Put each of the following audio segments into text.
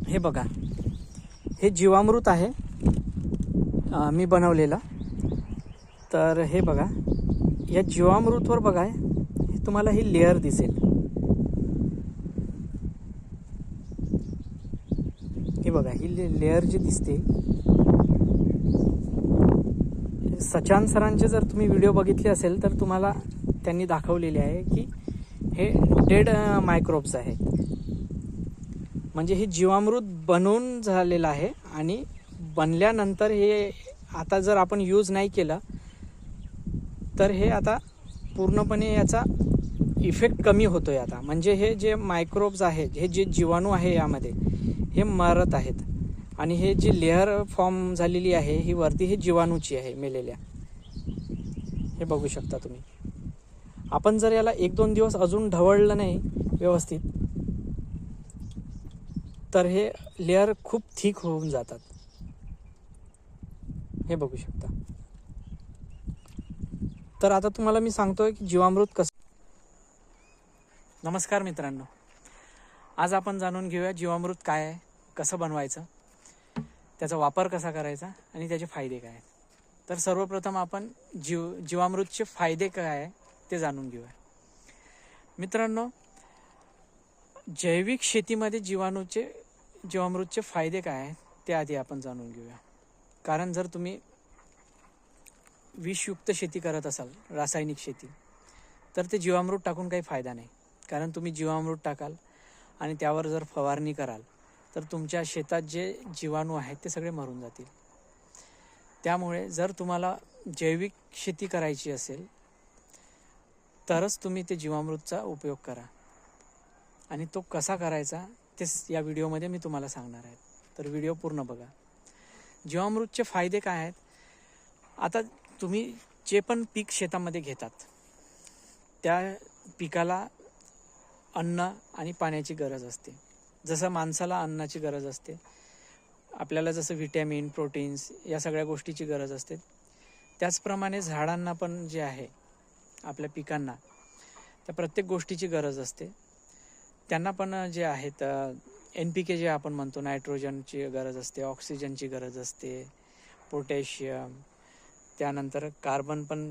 हे बघा, हे जीवामृत आहे मी बनवलेलं. तर हे बघा, या जीवामृतवर बघा हे तुम्हाला ही लेअर दिसेल. हे बघा, ही लेअर जी दिसते, सचान सरांचे जर तुम्ही व्हिडिओ बघितले असेल तर तुम्हाला त्यांनी दाखवलेले आहे की हे डेड मायक्रोब्स आहेत. म्हणजे हे जीवामृत बनवून झालेलं आहे आणि बनल्यानंतर हे आता जर आपण यूज नाही केलं तर हे आता पूर्णपणे याचा इफेक्ट कमी होतोय आता. म्हणजे हे जे मायक्रोब्स आहेत, हे जे जीवाणू आहे यामध्ये, हे मरत आहेत. आणि हे जी लेअर फॉर्म झालेली आहे ही वरती हे जीवाणूची आहे मेलेल्या. हे बघू शकता तुम्ही. आपण जर याला 1-2 दिवस अजून ढवळलं नाही व्यवस्थित तर हे लेअर खूप थिक होऊन जातात. हे बघू शकता. तर आता तुम्हाला मी सांगतोय की जीवामृत कसं. नमस्कार मित्रांनो, आज आपण जाणून घेऊया जीवामृत काय आहे, कसं बनवायचं, त्याचा वापर कसा करायचा आणि त्याचे फायदे काय आहेत. तर सर्वप्रथम आपण जीवामृतचे फायदे काय आहे ते जाणून घेऊया. मित्रांनो, जैविक शेतीमध्ये जीवामृतचे फायदे काय आहेत ते आधी आपण जाणून घेऊया. कारण जर तुम्ही विषयुक्त शेती करत असाल, रासायनिक शेती, तर ते जीवामृत टाकून काही फायदा नाही. कारण तुम्ही जीवामृत टाकाल आणि त्यावर जर फवारणी कराल तर तुमच्या शेतात जे जीवाणू आहेत ते सगळे मरून जातील. त्यामुळे जर तुम्हाला जैविक शेती करायची असेल तरच तुम्ही ते जीवामृतचा उपयोग करा. आणि तो कसा करायचा ते या व्हिडिओमध्ये मी तुम्हाला सांगणार आहे. तर व्हिडिओ पूर्ण बघा. जीवामृतचे फायदे काय आहेत. आता तुम्ही जे पण पीक शेतामध्ये घेतात त्या पिकाला अन्न आणि पाण्याची गरज असते. जसं माणसाला अन्नाची गरज असते, आपल्याला जसं व्हिटॅमिन, प्रोटीन्स या सगळ्या गोष्टीची गरज असते, त्याचप्रमाणे झाडांना पण जे आहे, आपल्या पिकांना त्या प्रत्येक गोष्टीची गरज असते. त्यांना पण जे आहेत NPK जे आपण म्हणतो, नायट्रोजनची गरज असते, ऑक्सिजनची गरज असते, पोटॅशियम, त्यानंतर कार्बन पण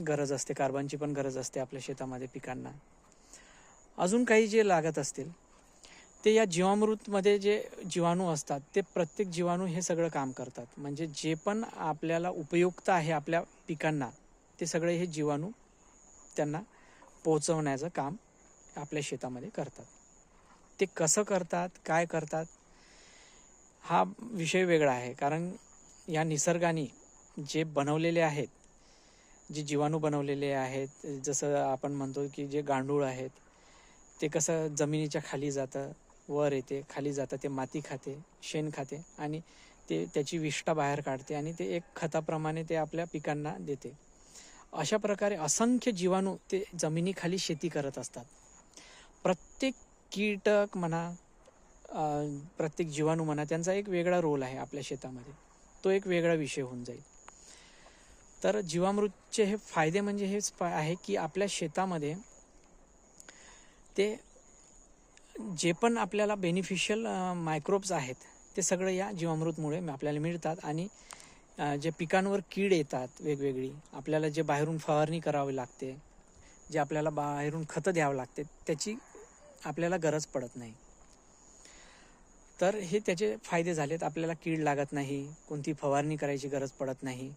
गरज असते, कार्बनची पण गरज असते आपल्या शेतामध्ये पिकांना. अजून काही जे लागत असतील ते या जीवामृतमध्ये जे जीवाणू असतात ते प्रत्येक जीवाणू हे सगळं काम करतात. म्हणजे जे पण आपल्याला उपयुक्त आहे आपल्या पिकांना ते सगळे हे जीवाणू त्यांना पोहोचवण्याचं काम आपल्या शेतामध्ये करतात. ते कसं करतात, काय करतात, हा विषय वेगळा आहे. कारण या निसर्गाने जे बनवलेले आहेत, जे जीवाणू बनवलेले आहेत, जसं आपण म्हणतो की जे गांडूळ आहेत ते कसं जमिनीच्या खाली जातं, वर येते, खाली जातं, ते माती खाते, शेण खाते आणि ते त्याची विष्ठा बाहेर काढते आणि ते एक खताप्रमाणे ते आपल्या पिकांना देते. अशा प्रकारे असंख्य जीवाणू ते जमिनीखाली शेती करत असतात. प्रत्येक कीटक म्हणा, प्रत्येक जीवाणू म्हणा, त्यांचा एक वेगळा रोल आहे आपल्या शेतामध्ये. तो एक वेगळा विषय होऊन जाईल. तर जीवामृतचे हे फायदे म्हणजे हेच आहे की आपल्या शेतामध्ये ते जे पण आपल्याला बेनिफिशियल मायक्रोब्स आहेत ते सगळं या जीवामृतमुळे आपल्याला मिळतात. आणि जे पिकांवर कीड येतात वेगवेगळी, आपल्याला जे बाहेरून फवारणी करावी लागते, जे आपल्याला बाहेरून खतं द्यावं लागते, त्याची आपल्याला गरज पडत नाही. तर हे त्याचे फायदे झालेत. आपल्याला कीड लागत नाही, कोणती फवारणी करायची गरज पडत नाही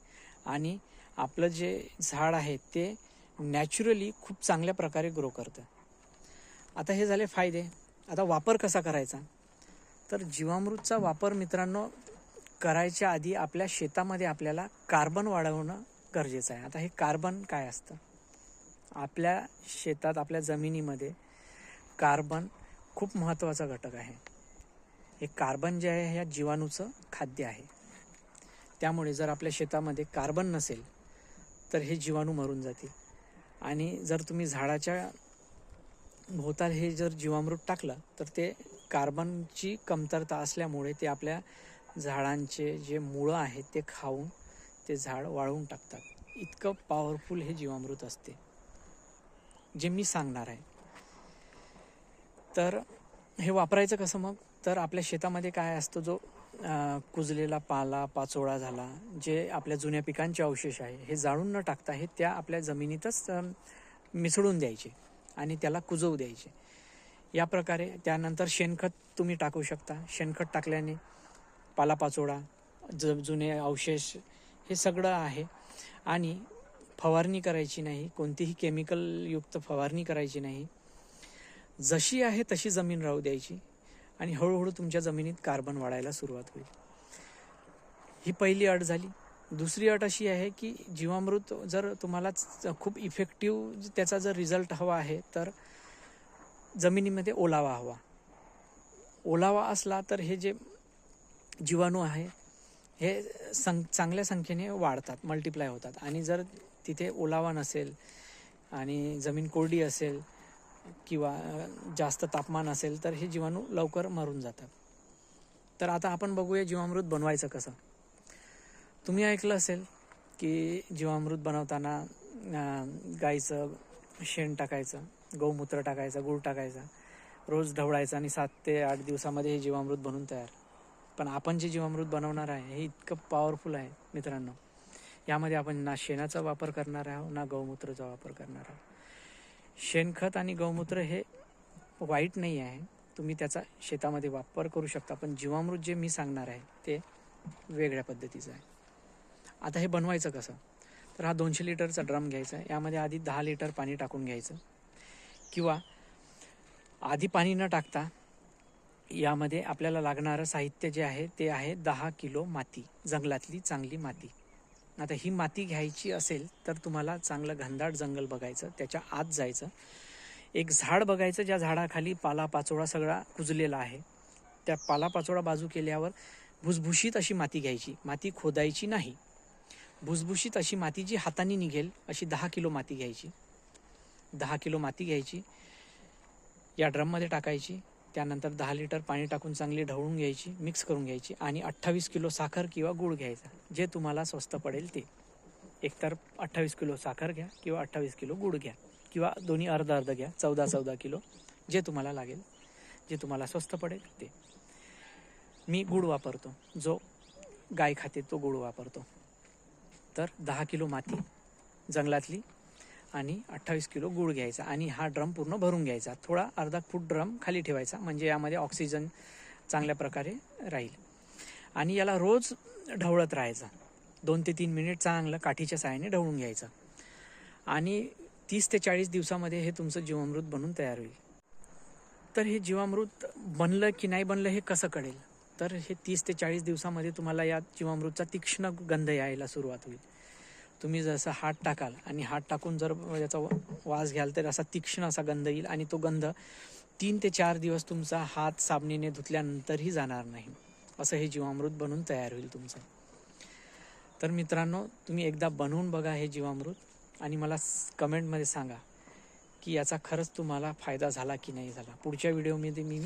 आणि आपलं जे झाड आहे ते नॅचरली खूप चांगल्या प्रकारे ग्रो करतं. आता हे झाले फायदे. आता वापर कसा करायचा. तर जीवामृतचा वापर मित्रांनो करायच्या आधी आपल्या शेतामध्ये आपल्याला कार्बन वाढवणं गरजेचं आहे. आता हे कार्बन काय असतं. आपल्या शेतात, आपल्या जमिनीमध्ये कार्बन खूप महत्त्वाचा घटक आहे. हे कार्बन जे आहे ह्या जीवाणूचं खाद्य आहे. त्यामुळे जर आपल्या शेतामध्ये कार्बन नसेल तर हे जीवाणू मरून जातील. आणि जर तुम्ही झाडाच्या भोवताल हे जर जीवामृत टाकलं तर ते कार्बनची कमतरता असल्यामुळे ते आपल्या झाडांचे जे मुळं आहेत ते खाऊन ते झाड वाळवून टाकतात. इतकं पॉवरफुल हे जीवामृत असते जे मी सांगणार आहे. तर हे वापरायचं कसं मग. तर आपल्या शेतामध्ये काय असतं, जो कुजलेला पाला पाचोळा झाला, जे आपल्या जुन्या पिकांचे अवशेष आहे, हे जाळून न टाकता हे त्या आपल्या जमिनीतच मिसळून द्यायचे आणि त्याला कुजवू द्यायचे. या प्रकारे त्यानंतर शेणखत तुम्ही टाकू शकता. शेणखत टाकल्याने पालापाचोळा, जुने अवशेष हे सगळं आहे. आणि फवारणी करायची नाही, कोणतीही केमिकलयुक्त फवारणी करायची नाही. जशी आहे तशी जमीन राहू द्यायची आणि हळूहळू तुमच्या जमिनीत कार्बन वाढायला सुरुवात होईल. ही पहिली अट झाली. दुसरी अट अशी आहे की जीवामृत जर तुम्हाला खूप इफेक्टिव्ह त्याचा जर रिझल्ट हवा आहे तर जमिनीमध्ये ओलावा हवा. ओलावा असला तर हे जे जीवाणू आहे हे चांगल्या संख्येने वाढतात, मल्टिप्लाय होतात. आणि जर तिथे ओलावा नसेल आणि जमीन कोरडी असेल किंवा जास्त तापमान असेल तर हे जीवाणू लवकर मरून जातात. तर आता आपण बघूया जीवामृत बनवायचं कसं. तुम्ही ऐकलं असेल की जीवामृत बनवताना गाईचं शेण टाकायचं, गौमूत्र टाकायचं, गूळ टाकायचा, रोज ढवळायचं आणि 7 ते 8 दिवसामध्ये हे जीवामृत बनवून तयार. पण आपण जे जीवामृत बनवणार आहे हे इतकं पॉवरफुल आहे मित्रांनो. यामध्ये आपण ना शेणाचा वापर करणार आहोत ना गौमूत्राचा वापर करणार आहोत. शेणखत आणि गौमूत्र हे वाईट नाही आहे, तुम्ही त्याचा शेतामध्ये वापर करू शकता. पण जीवामृत जे मी सांगणार आहे ते वेगळ्या पद्धतीचं आहे. आता हे बनवायचं कसं, तर हा 200 लिटरचा ड्रम घ्यायचा आहे. यामध्ये आधी 10 लिटर पाणी टाकून घ्यायचं किंवा आधी पाणी न टाकता यामध्ये आपल्याला लागणारं साहित्य जे आहे ते आहे 10 किलो माती, जंगलातली चांगली माती. आता ही माती घ्यायची असेल तर तुम्हाला चांगलं घनदाट जंगल बघायचं, त्याच्या आत जायचं, एक झाड बघायचं ज्या झाडाखाली पालापाचोळा सगळा कुजलेला आहे. त्या पालापाचोळा बाजू केल्यावर भुसभुशीत अशी माती घ्यायची, माती खोदायची नाही. भुसभुशीत अशी माती जी हाताने निघेल अशी 10 किलो माती घ्यायची. 10 किलो माती घ्यायची, या ड्रममध्ये टाकायची. त्यानंतर 10 लिटर पाणी टाकून चांगली ढवळून घ्यायची, मिक्स करून घ्यायची. आणि 28 किलो साखर किंवा गूळ घ्यायचा, जे तुम्हाला स्वस्त पडेल ते. एकतर 28 किलो साखर घ्या किंवा 28 किलो गूळ घ्या किंवा दोन्ही अर्धा अर्धा घ्या. 14 किलो जे तुम्हाला लागेल, जे तुम्हाला स्वस्त पडेल ते. मी गूळ वापरतो, जो गाय खाते तो गूळ वापरतो. तर 10 किलो माती जंगलातली आणि 28 किलो गूळ घ्यायचा आणि हा ड्रम पूर्ण भरून घ्यायचा. थोडा अर्धा फूट ड्रम खाली ठेवायचा, म्हणजे यामध्ये ऑक्सिजन चांगल्या प्रकारे राहील. आणि याला रोज ढवळत राहायचं. 2 ते 3 मिनिट चांगलं काठीच्या साहाय्याने ढवळून घ्यायचं. आणि 30 ते 40 दिवसामध्ये हे तुमचं जीवामृत बनून तयार होईल. तर हे जीवामृत बनलं की नाही बनलं हे कसं कळेल, तर हे 30 ते 40 दिवसामध्ये तुम्हाला या जीवामृतचा तीक्ष्ण गंध यायला सुरुवात होईल. तुम्ही जसं हात टाकाल आणि हात टाकून जर याचा वास घ्याल तर असा तीक्ष्ण असा गंध येईल. आणि तो गंध 3 ते 4 दिवस तुमचा हात साबणीने धुतल्यानंतरही जाणार नाही. असं हे जीवामृत बनून तयार होईल तुमचं. तर मित्रांनो, तुम्ही एकदा बनवून बघा हे जीवामृत आणि मला कमेंटमध्ये सांगा की याचा खरंच तुम्हाला फायदा झाला की नाही झाला. पुढच्या व्हिडिओमध्ये मी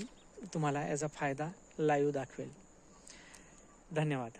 तुम्हाला याचा फायदा लाईव्ह दाखवेल. धन्यवाद.